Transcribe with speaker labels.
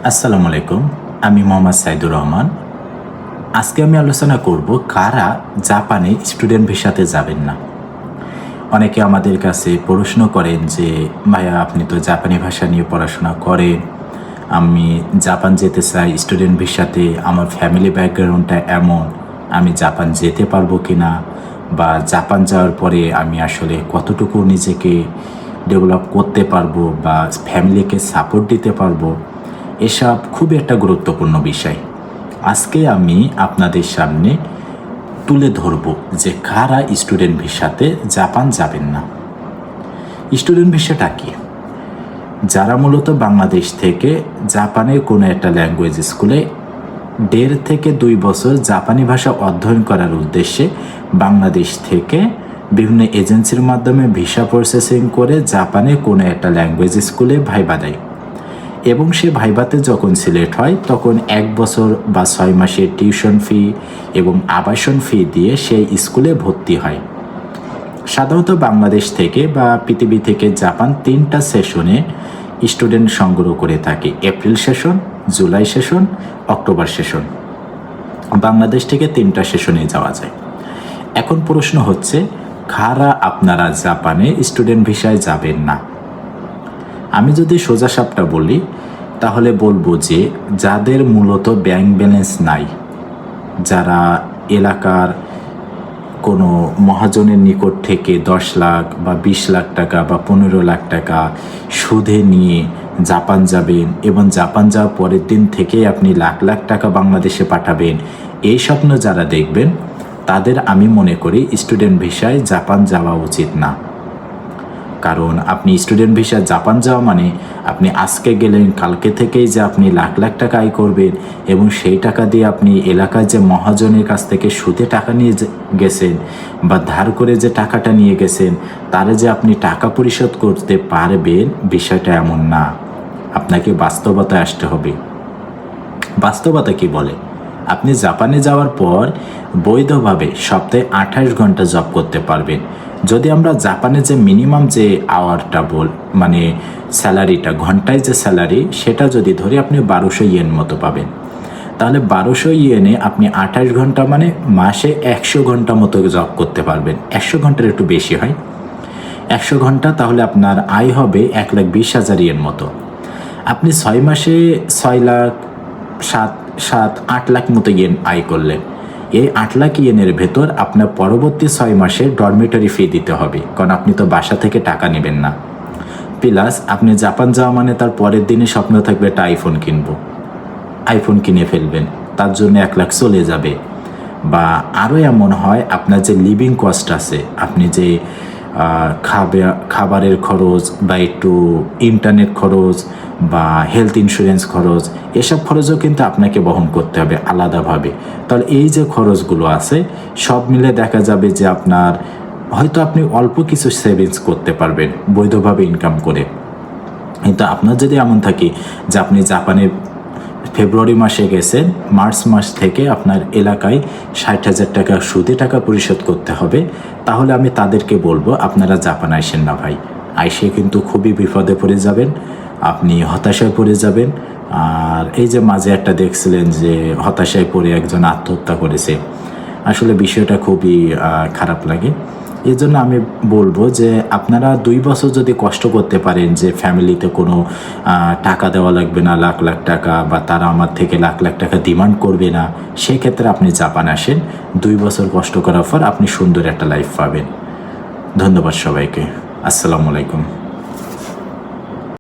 Speaker 1: আসসালামু আলাইকুম। আমি মোহাম্মদ সাইদুর রহমান। আজকে আমি আলোচনা করব কারা জাপানে স্টুডেন্ট ভিসাতে যাবেন না। অনেকে আমাদের কাছে প্রশ্ন করেন যে ভাইয়া, আপনি তো জাপানি ভাষা নিয়ে পড়াশোনা করেন, আমি জাপান যেতে চাই স্টুডেন্ট ভিসাতে, আমার ফ্যামিলি ব্যাকগ্রাউন্ডটা এমন, আমি জাপান যেতে পারবো কি না, বা জাপান যাওয়ার পরে আমি আসলে কতটুকু নিজেকে ডেভেলপ করতে পারবো বা ফ্যামিলিকে সাপোর্ট দিতে পারবো। এসব খুবই একটা গুরুত্বপূর্ণ বিষয়। আজকে আমি আপনাদের সামনে তুলে ধরব যে কারা স্টুডেন্ট ভিসাতে জাপান যাবেন না। স্টুডেন্ট ভিসাটা কি? যারা মূলত বাংলাদেশ থেকে জাপানের কোনো একটা ল্যাঙ্গুয়েজ স্কুলে 1.5 থেকে 2 বছর জাপানি ভাষা অধ্যয়ন করার উদ্দেশ্যে বাংলাদেশ থেকে বিভিন্ন এজেন্সির মাধ্যমে ভিসা প্রসেসিং করে জাপানে কোনো একটা ল্যাঙ্গুয়েজ স্কুলে ভাইবা দেয় এবং সে ভাইভাতে যখন সিলেক্ট হয় তখন 1 বছর বা 6 মাসের টিউশন ফি এবং আবাসন ফি দিয়ে সেই স্কুলে ভর্তি হয়। সাধারণত বাংলাদেশ থেকে বা পৃথিবী থেকে জাপান 3টা সেশনে স্টুডেন্ট সংগ্রহ করে থাকে: April session, July session, October session. Bangladesh থেকে 3টা সেশনে যাওয়া যায়। এখন প্রশ্ন হচ্ছে, কারা আপনারা জাপানে স্টুডেন্ট ভিসায় যাবেন না? আমি যদি সোজাসাপটা বলি তাহলে বলবো যে যাদের মূলত ব্যাংক ব্যালেন্স নাই, যারা এলাকার কোনো মহাজনের নিকট থেকে 10 লাখ বা 20 লাখ টাকা বা 15 লাখ টাকা সুদে নিয়ে জাপান যাবেন এবং জাপান যাওয়ার পরের দিন থেকে আপনি লাখ লাখ টাকা বাংলাদেশে পাঠাবেন, এই স্বপ্ন যারা দেখবেন তাদের আমি মনে করি স্টুডেন্ট ভিসায় জাপান যাওয়া উচিত না। কারণ আপনি স্টুডেন্ট ভিসা জাপান যাওয়া মানে আপনি আজকে গেলেন, কালকে থেকেই যে আপনি লাখ লাখ টাকা আয় করবেন এবং সেই টাকা দিয়ে আপনি এলাকার যে মহাজনের কাছ থেকে সুদে টাকা নিয়ে গেছেন বা ধার করে যে টাকাটা নিয়ে গেছেন তারে যে আপনি টাকা পরিশোধ করতে পারবেন, বিষয়টা এমন না। আপনাকে বাস্তবতায় আসতে হবে। বাস্তবতা কি বলে? আপনি জাপানে যাওয়ার পর বৈধভাবে সপ্তাহে 28 ঘন্টা জব করতে পারবেন। যদি আমরা জাপানে যে মিনিমাম যে আওয়ারটা মানে স্যালারিটা, ঘন্টায় যে স্যালারি সেটা যদি ধরি, আপনি 1200 ইয়েন মতো পাবেন। তাহলে 1200 ইয়েনে আপনি 28 ঘন্টা মানে মাসে 100 ঘন্টা মতো জব করতে পারবেন। 100 ঘন্টার একটু বেশি হয়, 100 ঘন্টা, তাহলে আপনার আয় হবে 1,20,000 ইয়েন মতো। আপনি 6 মাসে 6 লাখ 7-8 লাখ মতো ইয়েন আয় করলেন। এই 8 লাখ ইয়েনের ভেতর আপনার পরবর্তী 6 মাসে ডরমিটরি ফি দিতে হবে, কারণ আপনি তো বাসা থেকে টাকা নেবেন না। প্লাস আপনি জাপান যাওয়া মানে তার পরের দিনে স্বপ্ন থাকবে একটা আইফোন কিনবো, আইফোন কিনে ফেলবেন, তার জন্য 1 লাখ চলে যাবে। বা আরও এমন হয়, আপনার যে লিভিং কস্ট আছে, আপনি যে খাবারের খরচ বা একটু ইন্টারনেট খরচ বা হেলথ ইন্স্যুরেন্স খরচ, এসব খরচও কিন্তু আপনাকে বহন করতে হবে আলাদাভাবে। তাহলে এই যে খরচগুলো আছে সব মিলে দেখা যাবে যে আপনার হয়তো আপনি অল্প কিছু সেভিংস করতে পারবেন বৈধভাবে ইনকাম করে। কিন্তু আপনার যদি এমন থাকে যে আপনি জাপানে ফেব্রুয়ারি মাসে গেছেন, মার্চ মাস থেকে আপনার এলাকায় 60,000 টাকা সুদে টাকা পরিশোধ করতে হবে, তাহলে আমি তাদেরকে বলবো আপনারা জাপান আইসেন না ভাই। আইসে কিন্তু খুবই বিপদে পড়ে যাবেন, আপনি হতাশায় পড়ে যাবেন। আর এই যে মাঝে একটা দেখছিলেন যে হতাশায় পড়ে একজন আত্মহত্যা করেছে, আসলে বিষয়টা খুবই খারাপ লাগে। এই জন্য আমি বলবো যে আপনারা 2 বছর যদি কষ্ট করতে পারেন যে ফ্যামিলিতে কোনো টাকা দেওয়া লাগবে না লাখ লাখ টাকা, বা তারা আমার থেকে লাখ লাখ টাকা ডিমান্ড করবে না, সেক্ষেত্রে আপনি জাপান আসেন। 2 বছর কষ্ট করার পর আপনি সুন্দর একটা লাইফ পাবেন। ধন্যবাদ সবাইকে। আসসালামু আলাইকুম।